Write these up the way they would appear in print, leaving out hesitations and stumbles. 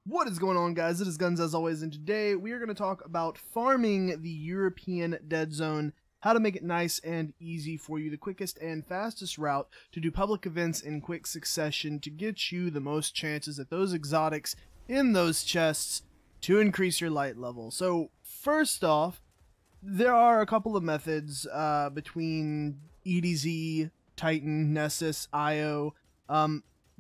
What is going on, guys? It is Guns as always, and today we are going to talk about farming the European Dead Zone, how to make it nice and easy for you, the quickest and fastest route to do public events in quick succession to get you the most chances at those exotics in those chests to increase your light level. So first off, there are a couple of methods between EDZ, Titan, Nessus, IO.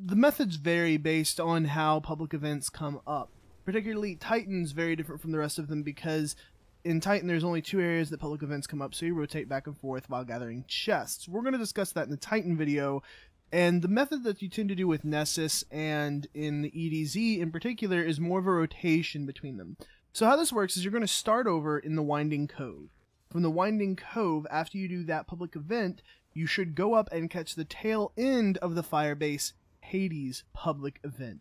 The methods vary based on how public events come up. Particularly, Titan's very different from the rest of them because in Titan there's only two areas that public events come up, so you rotate back and forth while gathering chests. We're going to discuss that in the Titan video, and the method that you tend to do with Nessus and in the EDZ in particular is more of a rotation between them. So how this works is you're going to start over in the Winding Cove. From the Winding Cove, after you do that public event, you should go up and catch the tail end of the Firebase Hades public event.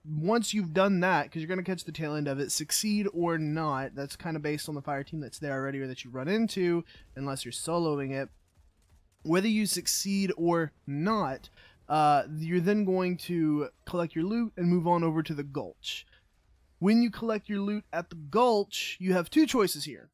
Once you've done that, because you're going to catch the tail end of it, succeed or not, that's kind of based on the fire team that's there already or that you run into, unless you're soloing it. Whether you succeed or not, you're then going to collect your loot and move on over to the Gulch. When you collect your loot at the Gulch, you have two choices here.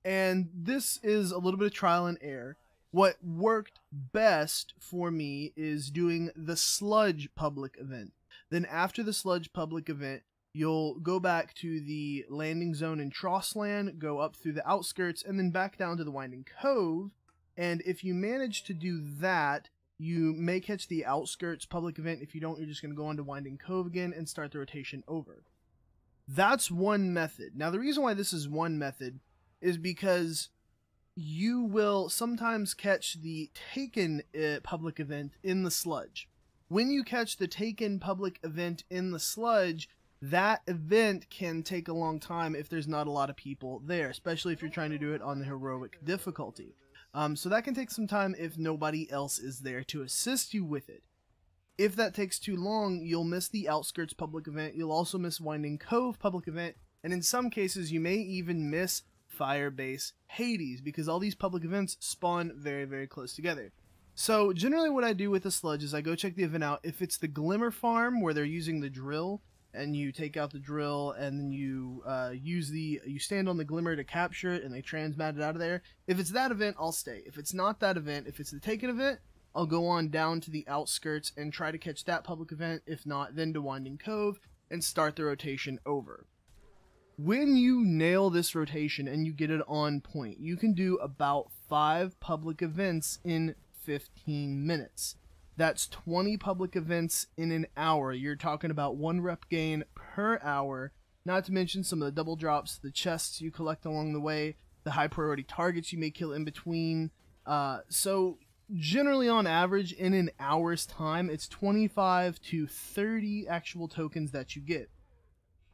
And this is a little bit of trial and error. What worked best for me is doing the Sludge public event. Then after the Sludge public event, you'll go back to the landing zone in Trossland, go up through the outskirts, and then back down to the Winding Cove. And if you manage to do that, you may catch the outskirts public event. If you don't, you're just going to go on to Winding Cove again and start the rotation over. That's one method. Now, the reason why this is one method is because you will sometimes catch the Taken public event in the Sludge. When you catch the Taken public event in the Sludge, that event can take a long time if there's not a lot of people there, especially if you're trying to do it on the heroic difficulty. So that can take some time if nobody else is there to assist you with it. If that takes too long, you'll miss the Outskirts public event, you'll also miss Winding Cove public event, and in some cases you may even miss Firebase Hades, because all these public events spawn very, very close together. So generally what I do with the Sludge is I go check the event out. If it's the Glimmer farm where they're using the drill, and you take out the drill and then you you stand on the Glimmer to capture it and they transmat it out of there. If it's that event, I'll stay. If it's not that event, if it's the Taken event, I'll go on down to the outskirts and try to catch that public event. If not, then to Winding Cove and start the rotation over. When you nail this rotation and you get it on point, you can do about 5 public events in 15 minutes. That's 20 public events in an hour. You're talking about 1 rep gain per hour, not to mention some of the double drops, the chests you collect along the way, the high priority targets you may kill in between. So generally on average in an hour's time, it's 25 to 30 actual tokens that you get.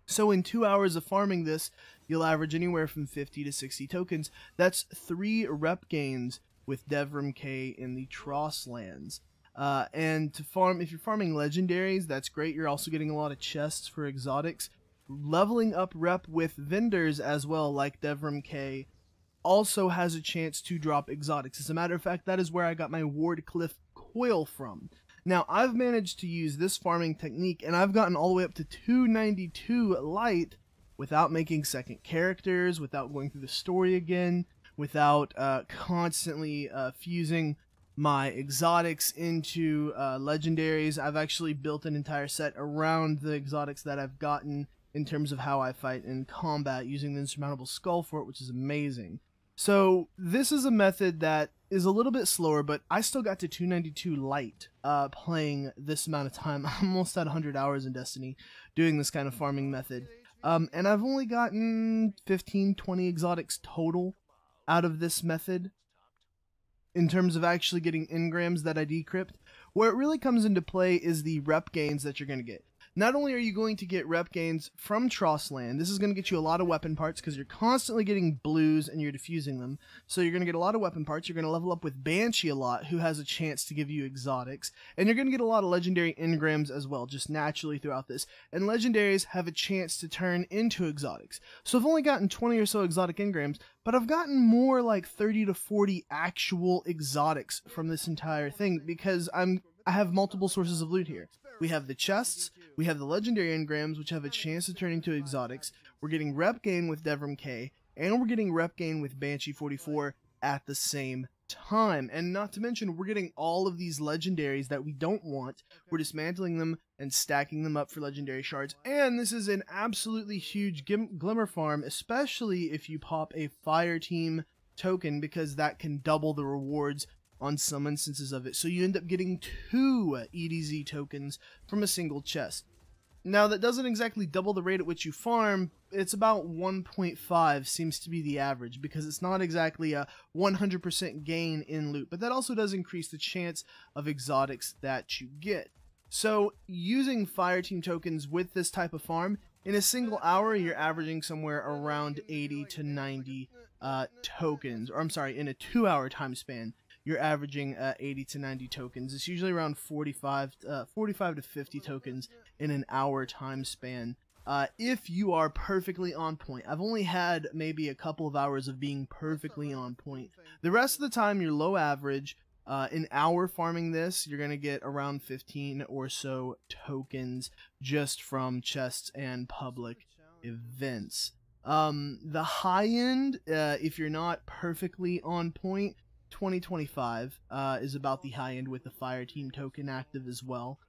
So in 2 hours of farming this, you'll average anywhere from 50 to 60 tokens. That's 3 rep gains with Devrim K in the Trosslands. And to farm, if you're farming legendaries, that's great. You're also getting a lot of chests for exotics. Leveling up rep with vendors as well, like Devrim K, also has a chance to drop exotics. As a matter of fact, that is where I got my Wardcliff coil from. Now, I've managed to use this farming technique, and I've gotten all the way up to 292 light without making second characters, without going through the story again, without constantly fusing my exotics into legendaries. I've actually built an entire set around the exotics that I've gotten in terms of how I fight in combat using the Insurmountable Skull for it, which is amazing. So this is a method that is a little bit slower, but I still got to 292 light playing this amount of time. I'm almost at 100 hours in Destiny doing this kind of farming method. And I've only gotten 15-20 exotics total out of this method in terms of actually getting engrams that I decrypt. Where it really comes into play is the rep gains that you're going to get. Not only are you going to get rep gains from Trossland, this is going to get you a lot of weapon parts because you're constantly getting blues and you're diffusing them. So you're going to get a lot of weapon parts. You're going to level up with Banshee a lot, who has a chance to give you exotics. And you're going to get a lot of legendary engrams as well, just naturally throughout this. And legendaries have a chance to turn into exotics. So I've only gotten 20 or so exotic engrams, but I've gotten more like 30 to 40 actual exotics from this entire thing because I have multiple sources of loot here. We have the chests, We have the legendary engrams, which have a chance to turn into exotics. We're getting rep gain with Devrim Kay, and we're getting rep gain with Banshee 44 at the same time. And not to mention, we're getting all of these legendaries that we don't want. We're dismantling them and stacking them up for legendary shards. And this is an absolutely huge glimmer farm, especially if you pop a fire team token, because that can double the rewards on some instances of it. So you end up getting 2 EDZ tokens from a single chest. Now, that doesn't exactly double the rate at which you farm. It's about 1.5 seems to be the average, because it's not exactly a 100% gain in loot, but that also does increase the chance of exotics that you get. So using fire team tokens with this type of farm, in a single hour you're averaging somewhere around 80 to 90 tokens, or I'm sorry, in a 2-hour time span you're averaging 80 to 90 tokens. It's usually around 45 to 50 tokens in an hour time span, if you are perfectly on point. I've only had maybe a couple of hours of being perfectly on point. The rest of the time you're low average. An hour farming this, you're going to get around 15 or so tokens just from chests and public events. The high end, if you're not perfectly on point, 2025 is about the high end with the fire team token active as well.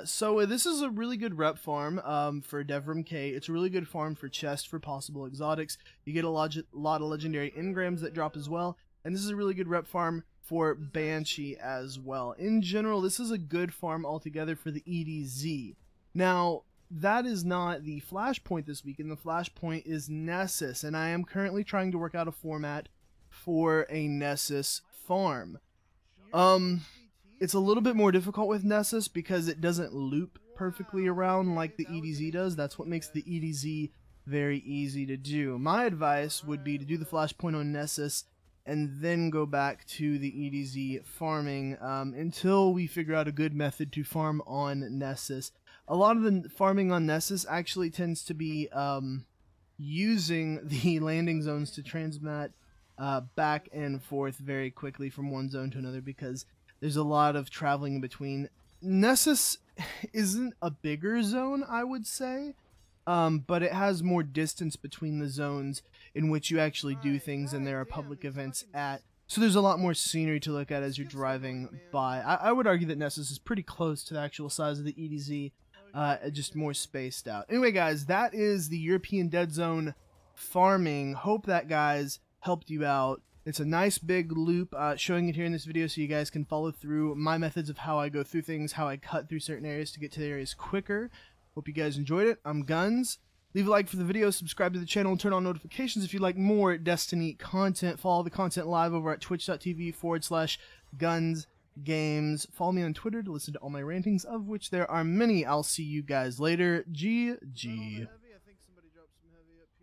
So this is a really good rep farm for Devrim Kay. It's a really good farm for chest for possible exotics. You get a lot of legendary engrams that drop as well, and this is a really good rep farm for Banshee as well. In general, this is a good farm altogether for the EDZ. Now, that is not the flashpoint this week, and the flashpoint is Nessus, and I am currently trying to work out a format for a Nessus farm. It's a little bit more difficult with Nessus because it doesn't loop perfectly around like the EDZ does. That's what makes the EDZ very easy to do. My advice would be to do the flashpoint on Nessus and then go back to the EDZ farming until we figure out a good method to farm on Nessus. A lot of the farming on Nessus actually tends to be using the landing zones to transmat back and forth very quickly from one zone to another, because there's a lot of traveling in between. Nessus isn't a bigger zone, I would say, but it has more distance between the zones in which you actually do things and there are public events at. So there's a lot more scenery to look at as you're driving by. I would argue that Nessus is pretty close to the actual size of the EDZ, just more spaced out. Anyway, guys, that is the European Dead Zone farming. Hope that, guys, helped you out. It's a nice big loop, showing it here in this video so you guys can follow through my methods of how I go through things, how I cut through certain areas to get to the areas quicker. Hope you guys enjoyed it. I'm Guns. Leave a like for the video, subscribe to the channel, and turn on notifications if you like more Destiny content. Follow the content live over at twitch.tv/GunsGames. Follow me on Twitter to listen to all my rantings, of which there are many. I'll see you guys later. GG.